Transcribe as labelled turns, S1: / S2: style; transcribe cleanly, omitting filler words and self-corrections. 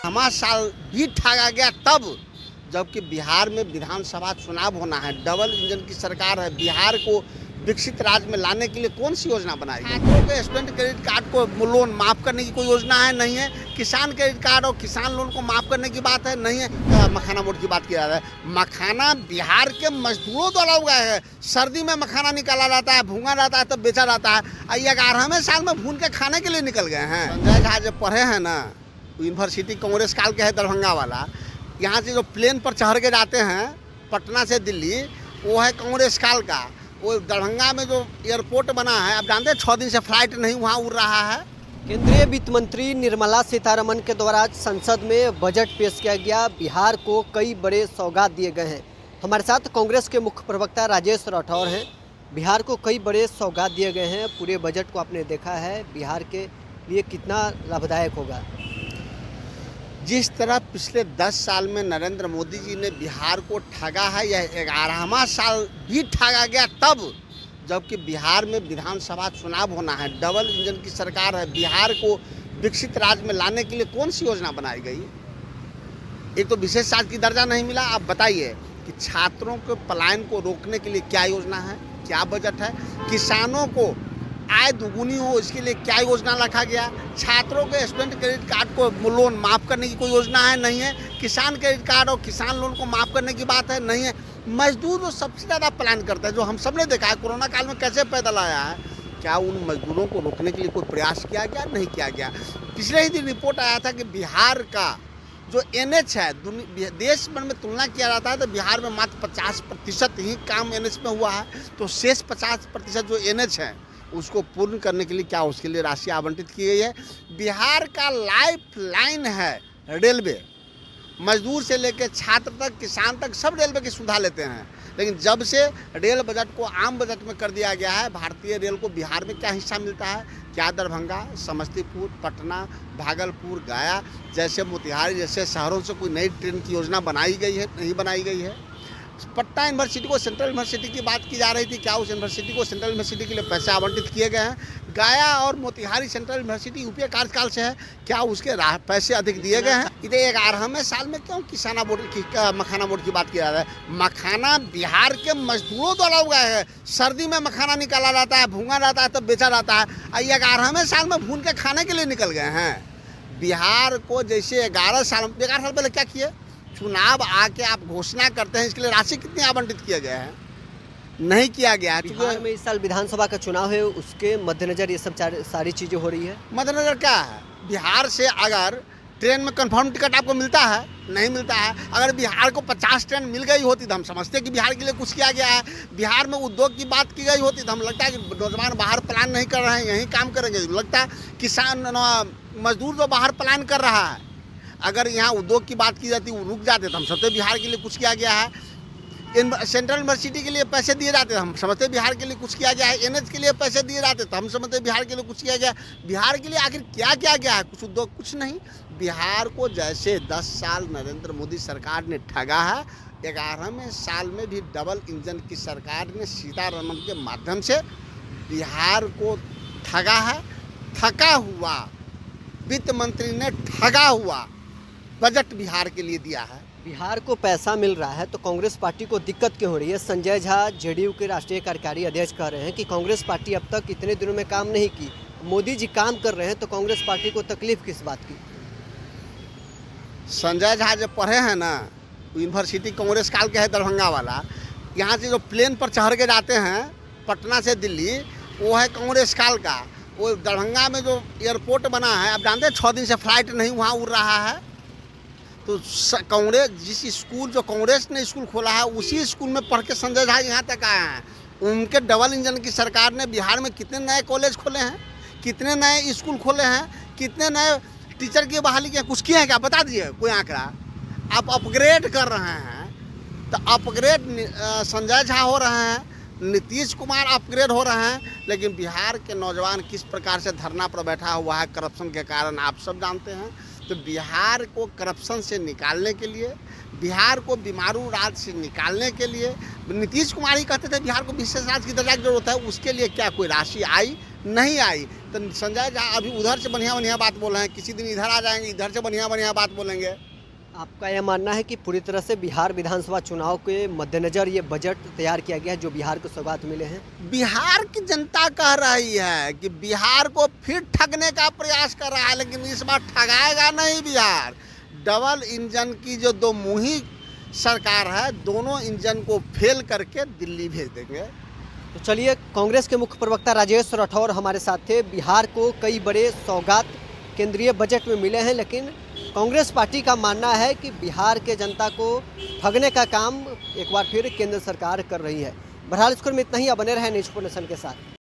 S1: हमारा साल भी ठगा गया तब जबकि बिहार में विधानसभा चुनाव होना है। डबल इंजन की सरकार है। बिहार को विकसित राज्य में लाने के लिए कौन सी योजना बनाई है? छात्रों के स्टूडेंट क्रेडिट कार्ड को लोन माफ करने की कोई योजना है? नहीं है। किसान क्रेडिट कार्ड और किसान लोन को माफ करने की बात है? नहीं है। मखाना बोर्ड की बात किया जा रहा है। मखाना बिहार के मजदूरों द्वारा उगाया है। सर्दी में मखाना निकाला जाता है, भूंगा जाता है, तब बेचा जाता है। 11वें साल में भून के खाने के लिए निकल गए हैं। संजय झा जब पढ़े हैं ना, यूनिवर्सिटी कांग्रेस काल के है दरभंगा वाला। यहाँ से जो प्लेन पर चढ़ के जाते हैं पटना से दिल्ली, वो है कांग्रेस काल का। वो दरभंगा में जो एयरपोर्ट बना है, आप जानते हैं 6 दिन से फ्लाइट नहीं वहाँ उड़ रहा है।
S2: केंद्रीय वित्त मंत्री निर्मला सीतारमण के द्वारा आज संसद में बजट पेश किया गया। बिहार को कई बड़े सौगात दिए गए हैं। हमारे साथ कांग्रेस के मुख्य प्रवक्ता राजेश राठौर हैं। बिहार को कई बड़े सौगात दिए गए हैं। पूरे बजट को आपने देखा है, बिहार के लिए कितना लाभदायक होगा।
S1: जिस तरह पिछले 10 साल में नरेंद्र मोदी जी ने बिहार को ठगा है, यह 11वां साल भी ठगा गया तब जबकि बिहार में विधानसभा चुनाव होना है। डबल इंजन की सरकार है। बिहार को विकसित राज्य में लाने के लिए कौन सी योजना बनाई गई? एक तो विशेष राज्य की दर्जा नहीं मिला। आप बताइए कि छात्रों के पलायन को रोकने के लिए क्या योजना है, क्या बजट है? किसानों को आय दुगुनी हो इसके लिए क्या योजना रखा गया? छात्रों के स्टूडेंट क्रेडिट कार्ड को लोन माफ करने की कोई योजना है? नहीं है। किसान क्रेडिट कार्ड और किसान लोन को माफ करने की बात है? नहीं है। मजदूर जो सबसे ज़्यादा प्लान करता है, जो हम सब ने देखा है कोरोना काल में कैसे पैदल आया है, क्या उन मजदूरों को रोकने के लिए कोई प्रयास किया गया? नहीं किया गया। पिछले ही दिन रिपोर्ट आया था कि बिहार का जो NH है, देश भर में तुलना किया जाता है तो बिहार में मात्र 50% ही काम NH में हुआ है। तो शेष 50% जो NH है उसको पूर्ण करने के लिए क्या उसके लिए राशि आवंटित की गई है। बिहार का लाइफ लाइन है रेलवे। मजदूर से लेकर छात्र तक, किसान तक सब रेलवे की सुविधा लेते हैं। लेकिन जब से रेल बजट को आम बजट में कर दिया गया है, भारतीय रेल को बिहार में क्या हिस्सा मिलता है? क्या दरभंगा, समस्तीपुर, पटना, भागलपुर, गया जैसे मोतिहारी जैसे शहरों से कोई नई ट्रेन की योजना बनाई गई है? नहीं बनाई गई है। पटना यूनिवर्सिटी को सेंट्रल यूनिवर्सिटी की बात की जा रही थी, क्या उस यूनिवर्सिटी को सेंट्रल यूनिवर्सिटी के लिए पैसे आवंटित किए गए हैं? गया और मोतिहारी सेंट्रल यूनिवर्सिटी यूपीए कार्यकाल से है, क्या उसके पैसे अधिक दिए गए हैं? इधर 11वें साल में क्यों किसाना बोर्ड की मखाना बोर्ड की बात की जा रही है? मखाना बिहार के मजदूरों द्वारा उगाया है। सर्दी में मखाना निकाला जाता है, भूंगा जाता है, तब बेचा जाता है। 11वें साल में भून के खाने के लिए निकल गए हैं। बिहार को जैसे 11 साल पहले क्या किए? चुनाव आके आप घोषणा करते हैं, इसके लिए राशि कितनी आवंटित किया गया है? नहीं किया गया है।
S2: बिहार में इस साल विधानसभा का चुनाव है, उसके मद्देनजर ये सब सारी चीज़ें हो रही है।
S1: मद्देनजर क्या है? बिहार से अगर ट्रेन में कंफर्म टिकट आपको मिलता है? नहीं मिलता है। अगर बिहार को 50 ट्रेन मिल गई होती तो हम समझते कि बिहार के लिए कुछ किया गया है। बिहार में उद्योग की बात की गई होती तो हम लगता है कि नौजवान बाहर प्लान नहीं कर रहे हैं, यहीं काम करेंगे। लगता है किसान मजदूर जो बाहर प्लान कर रहा है, अगर यहाँ उद्योग की बात की जाती वो रुक जाते तो हम समझते बिहार के लिए कुछ किया गया है। सेंट्रल यूनिवर्सिटी के लिए पैसे दिए जाते हम समझते बिहार के लिए कुछ किया गया है। NH के लिए पैसे दिए जाते तो हम समझते बिहार के लिए कुछ किया गया। बिहार के लिए आखिर क्या किया गया है? कुछ उद्योग, कुछ नहीं। बिहार को जैसे 10 साल नरेंद्र मोदी सरकार ने ठगा है, 11वें साल में भी डबल इंजन की सरकार ने सीतारमण के माध्यम से बिहार को ठगा है। थका हुआ वित्त मंत्री ने ठगा हुआ बजट बिहार के लिए दिया है।
S2: बिहार को पैसा मिल रहा है तो कांग्रेस पार्टी को दिक्कत क्यों हो रही है? संजय झा JDU के राष्ट्रीय कार्यकारी अध्यक्ष कह रहे हैं कि कांग्रेस पार्टी अब तक इतने दिनों में काम नहीं की। मोदी जी काम कर रहे हैं तो कांग्रेस पार्टी को तकलीफ किस बात की?
S1: संजय झा जब पढ़े हैं ना, यूनिवर्सिटी कांग्रेस काल के है दरभंगा वाला। यहाँ से जो प्लेन पर चढ़ के जाते हैं पटना से दिल्ली, वो है कांग्रेस काल का। वो दरभंगा में जो एयरपोर्ट बना है, आप जानते हैं 6 दिन से फ्लाइट नहीं वहाँ उड़ रहा है। तो कांग्रेस जिस स्कूल जो कांग्रेस ने स्कूल खोला है, उसी स्कूल में पढ़ के संजय झा यहाँ तक आए हैं। उनके डबल इंजन की सरकार ने बिहार में कितने नए कॉलेज खोले हैं, कितने नए स्कूल खोले हैं, कितने नए टीचर की बहाली किया, कुछ किया है क्या? बता दीजिए कोई आंकड़ा। आप अपग्रेड कर रहे हैं तो अपग्रेड संजय झा हो रहे हैं, नीतीश कुमार अपग्रेड हो रहे हैं, लेकिन बिहार के नौजवान किस प्रकार से धरना पर बैठा हुआ है करप्शन के कारण, आप सब जानते हैं। तो बिहार को करप्शन से निकालने के लिए, बिहार को बीमारू राज्य से निकालने के लिए नीतीश कुमार ही कहते थे बिहार को विशेष राज्य की दर्जा की जरूरत है, उसके लिए क्या कोई राशि आई? नहीं आई। तो संजय झा अभी उधर से बढ़िया बढ़िया बात बोल रहे हैं, किसी दिन इधर आ जाएंगे, इधर से बढ़िया बढ़िया बात बोलेंगे।
S2: आपका यह मानना है कि पूरी तरह से बिहार विधानसभा चुनाव के मद्देनज़र ये बजट तैयार किया गया है जो बिहार को सौगात मिले हैं?
S1: बिहार की जनता कह रही है कि बिहार को फिर ठगने का प्रयास कर रहा है, लेकिन इस बार ठगाएगा नहीं बिहार। डबल इंजन की जो दो मुही सरकार है, दोनों इंजन को फेल करके दिल्ली भेज देंगे।
S2: तो चलिए, कांग्रेस के मुख्य प्रवक्ता राजेश राठौर हमारे साथ थे। बिहार को कई बड़े सौगात केंद्रीय बजट में मिले हैं, लेकिन कांग्रेस पार्टी का मानना है कि बिहार के जनता को ठगने का काम एक बार फिर केंद्र सरकार कर रही है। बहरहाल, इसको में इतना ही। बने रहे न्यूज़ 4 नेशन के साथ।